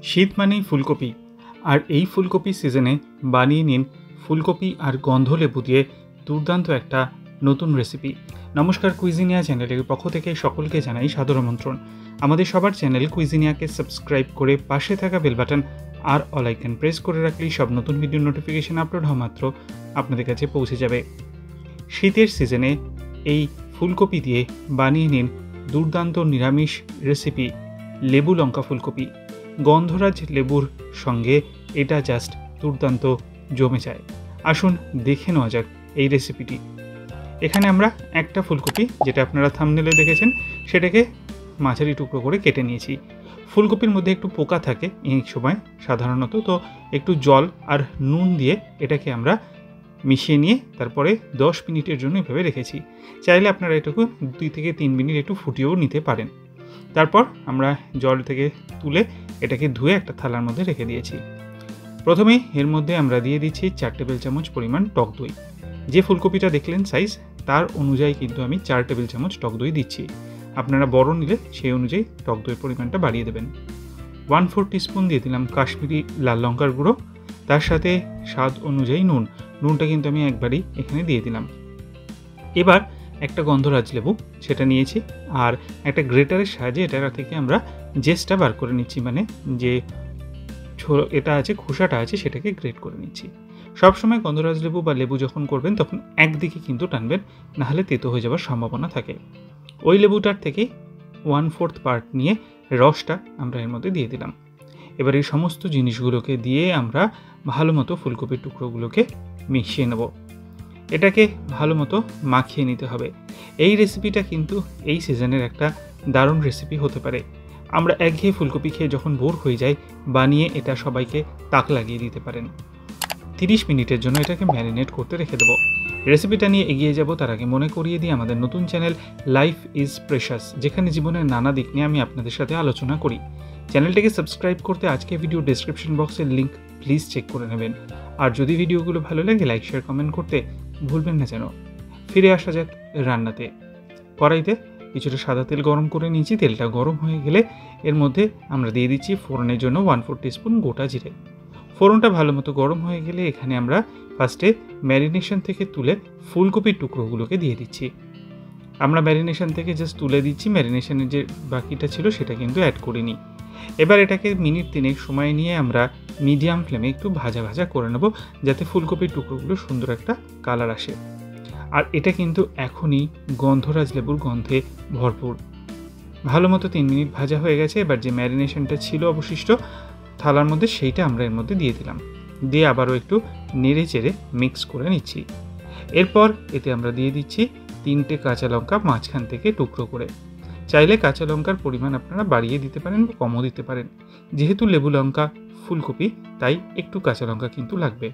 শীত মানেই ফুলকপি, আর এই ফুলকপি সিজনে বানিয়ে নিন ফুলকপি আর গন্ধ লেবু দিয়ে দুর্দান্ত একটা নতুন রেসিপি। নমস্কার, কুইজিনিয়া চ্যানেলের পক্ষ থেকে সকলকে জানাই সাদর আমন্ত্রণ। আমাদের সবার চ্যানেল কুইজিনিয়াকে সাবস্ক্রাইব করে পাশে থাকা বেল বাটন আর অল আইকন প্রেস করে রাখলেই সব নতুন ভিডিও নোটিফিকেশন আপলোড হওয়া মাত্র আপনাদের কাছে পৌঁছে যাবে। শীতের সিজনে এই ফুলকপি দিয়ে বানিয়ে নিন দুর্দান্ত নিরামিষ রেসিপি লেবু লঙ্কা ফুলকপি। গন্ধরাজ লেবুর সঙ্গে এটা জাস্ট দুর্দান্ত জমে যায়। আসুন দেখে নেওয়া যাক এই রেসিপিটি। এখানে আমরা একটা ফুলকপি, যেটা আপনারা থাম্বনেলে দেখেছেন, সেটাকে মাঝারি টুকরো করে কেটে নিয়েছি। ফুলকপির মধ্যে একটু পোকা থাকে এই সময় সাধারণত, তো একটু জল আর নুন দিয়ে এটাকে আমরা মিশিয়ে নিয়ে তারপরে 10 মিনিটের জন্য এভাবে রেখেছি। চাইলে আপনারা এটাকে 2 থেকে 3 মিনিট একটু ফুটিয়েও নিতে পারেন। তারপর আমরা জল থেকে তুলে এটাকে ধুয়ে একটা থালার মধ্যে রেখে দিয়েছি। প্রথমেই এর মধ্যে আমরা দিয়ে দিচ্ছি 4 টেবিল চামচ পরিমাণ টক দই। যে ফুলকপিটা দেখলেন সাইজ, তার অনুযায়ী কিন্তু আমি 4 টেবিল চামচ টক দই দিচ্ছি। আপনারা বড় নিলে সেই অনুযায়ী টক দইয়ের পরিমাণটা বাড়িয়ে দেবেন। 1/4 টিস্পুন দিয়ে দিলাম কাশ্মীরি লাল লঙ্কার গুঁড়ো, তার সাথে স্বাদ অনুযায়ী নুনটা কিন্তু আমি একবারই এখানে দিয়ে দিলাম। এবার একটা গন্ধরাজ লেবু সেটা নিয়েছি, আর একটা গ্রেটারের সাহায্যে এটা থেকে আমরা জেসটা বার করে নিচ্ছি, মানে যে এটা আছে, খোসাটা আছে, সেটাকে গ্রেট করে নিচ্ছি। সবসময় গন্ধরাজ লেবু বা লেবু যখন করবেন তখন একদিকে কিন্তু টানবেন, নাহলে তেতো হয়ে যাওয়ার সম্ভাবনা থাকে। ওই লেবুটার থেকে 1/4 পার্ট নিয়ে রসটা আমরা এর মধ্যে দিয়ে দিলাম। এবার এই সমস্ত জিনিসগুলোকে দিয়ে আমরা ভালো মতো ফুলকপির টুকরোগুলোকে মিশিয়ে নেব। এটাকে ভালো মতো মাখিয়ে নিতে হবে। এই রেসিপিটা কিন্তু এই সিজনের একটা দারুণ রেসিপি হতে পারে। আমরা একঘেয়ে ফুলকপি খেয়ে যখন বোর হয়ে যাই, বানিয়ে এটা সবাইকে তাক লাগিয়ে দিতে পারেন। 30 মিনিটের জন্য এটাকে ম্যারিনেট করতে রেখে দেবো। রেসিপিটা নিয়ে এগিয়ে যাব তার আগে মনে করিয়ে দিই আমাদের নতুন চ্যানেল লাইফ ইজ প্রেশাস, যেখানে জীবনের নানা দিক নিয়ে আমি আপনাদের সাথে আলোচনা করি। চ্যানেলটাকে সাবস্ক্রাইব করতে আজকে ভিডিও ডেসক্রিপশন বক্সের লিঙ্ক প্লিজ চেক করে নেবেন। আর যদি ভিডিওগুলো ভালো লাগে লাইক শেয়ার কমেন্ট করতে ভুলবেন না যেন। ফিরে আসা যাক রান্নাতে। কড়াইতে কিছুটা সাদা তেল গরম করে নিয়েছি। তেলটা গরম হয়ে গেলে এর মধ্যে আমরা দিয়ে দিচ্ছি ফোড়নের জন্য 1/4 টিস্পুন গোটা জিরে। ফোড়নটা ভালো মতো গরম হয়ে গেলে এখানে আমরা ফার্স্টে ম্যারিনেশন থেকে তুলে ফুলকপির টুকরোগুলোকে দিয়ে দিচ্ছি। আমরা ম্যারিনেশন থেকে জাস্ট তুলে দিচ্ছি, ম্যারিনেশনের যে বাকিটা ছিল সেটা কিন্তু অ্যাড করিনি। এবার এটাকে মিনিট 3 সময় নিয়ে আমরা মিডিয়াম ফ্লেমে একটু ভাজা ভাজা করে নেব, যাতে ফুলকপির টুকরোগুলো সুন্দর একটা কালার আসে। আর এটা কিন্তু এখনই গন্ধরাজ লেবুর গন্ধে ভরপুর। ভালো মতো 3 মিনিট ভাজা হয়ে গেছে। এবার যে ম্যারিনেশনটা ছিল অবশিষ্ট থালার মধ্যে, সেইটা আমরা এর মধ্যে দিয়ে দিলাম। দিয়ে আবারও একটু নেড়ে চেড়ে মিক্স করে নিচ্ছি। এরপর এতে আমরা দিয়ে দিচ্ছি 3টে কাঁচা লঙ্কা মাঝখান থেকে টুকরো করে। চাইলে কাঁচা লঙ্কার পরিমাণ আপনারা বাড়িয়ে দিতে পারেন বা কমও দিতে পারেন। যেহেতু লেবু লঙ্কা ফুলকপি, তাই একটু কাঁচা লঙ্কা কিন্তু লাগবে।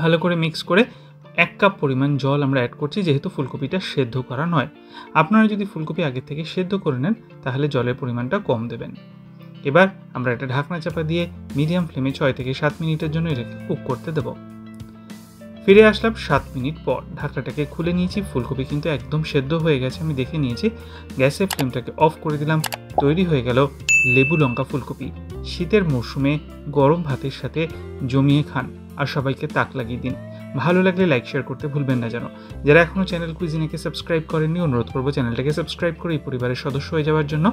ভালো করে মিক্স করে 1 কাপ পরিমাণ জল আমরা অ্যাড করছি, যেহেতু ফুলকপিটা সেদ্ধ করা নয়। আপনারা যদি ফুলকপি আগে থেকে সেদ্ধ করে নেন তাহলে জলের পরিমাণটা কম দেবেন। এবার আমরা একটা ঢাকনা চাপা দিয়ে মিডিয়াম ফ্লেমে 6 থেকে 7 মিনিটের জন্য এটাকে কুক করতে দেব। ফিরে আসলাম 7 মিনিট পর। ঢাকনাটাকে খুলে নিয়েছি। ফুলকপি কিন্তু একদম সেদ্ধ হয়ে গেছে, আমি দেখে নিয়েছি। গ্যাসের ফ্লেমটাকে অফ করে দিলাম। তৈরি হয়ে গেল লেবু লঙ্কা ফুলকপি। শীতের মরশুমে গরম ভাতের সাথে জমিয়ে খান আর সবাইকে তাক লাগিয়ে দিন। ভালো লাগলে লাইক শেয়ার করতে ভুলবেন না যেন। যারা এখনও চ্যানেল কুইজিনিয়াকে সাবস্ক্রাইব করেননি, অনুরোধ করবো চ্যানেলটাকে সাবস্ক্রাইব করে এই পরিবারের সদস্য হয়ে যাওয়ার জন্য।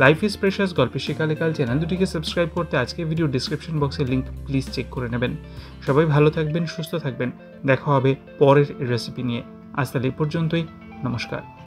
লাইফ ইজ প্রেশাস গল্পের শেখালেকাল চ্যানেল দুটিকে সাবস্ক্রাইব করতে আজকে ভিডিও ডিসক্রিপশন বক্সের লিঙ্ক প্লিজ চেক করে নেবেন। সবাই ভালো থাকবেন, সুস্থ থাকবেন। দেখা হবে পরের রেসিপি নিয়ে। আজ তাহলে এই পর্যন্তই। নমস্কার।